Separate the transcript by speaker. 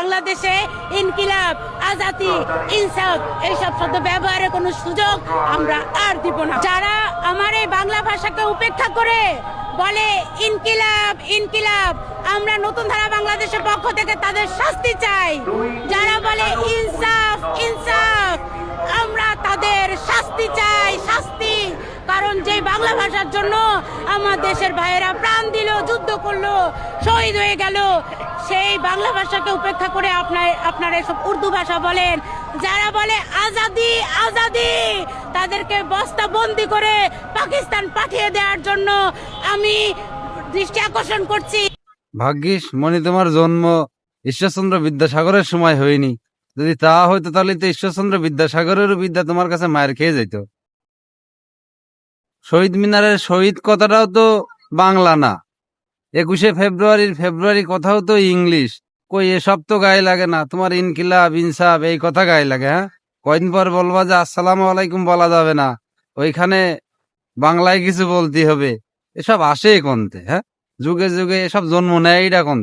Speaker 1: বাংলাদেশে ইনকিলাব, আজাদি, ইনসাফ এইসব শব্দ ব্যবহারের কোনো সুযোগ আমরা আর দিব না। যারা আমার এই বাংলা ভাষাকে উপেক্ষা করে বলে ইনকিলাব ইনকিলাব, আমরা নতুন ধারা বাংলাদেশের পক্ষ থেকে তাদের শাস্তি চাই। যারা বলে ইনসাফ ইনসাফ, আমরা তাদের শাস্তি চাই, শাস্তি। কারণ যে বাংলা ভাষার জন্য আমার দেশের ভাইয়েরা প্রাণ দিল, যুদ্ধ করলো, শহীদ হয়ে গেল, সেই বাংলা ভাষাকে উপেক্ষা করে আপনারা এসব উর্দু ভাষা বলেন। যারা বলে আজাদি আজাদি, তাদেরকে বস্তাবন্দি করে পাকিস্তান পাঠিয়ে দেওয়ার জন্য আমি দৃষ্টি আকর্ষণ করছি।
Speaker 2: ভাগ্যিস মনি তোমার জন্ম ঈশ্বরচন্দ্র বিদ্যাসাগরের সময় হয়নি। যদি তা হইতো তাহলে তো ঈশ্বরচন্দ্র বিদ্যাসাগরেরও বিদ্যা তোমার কাছে মায়ের খেয়ে যেত। শহীদ মিনারের শহীদ কথাটাও তো বাংলা না, 21শে ফেব্রুয়ারি কথাও তো ইংলিশ। কই এসব তো গায়ে লাগে না, তোমার ইনকিলাব ইনসাফ এই কথা গায়ে লাগে। হ্যাঁ, কয়দিন পর বলবা যে আসসালামু আলাইকুম বলা যাবে না, ওইখানে বাংলায় কিছু বলতে হবে। এসব আসে কোনতে? হ্যাঁ, যুগে যুগে এসব জন্ম নেয় এটা কোন?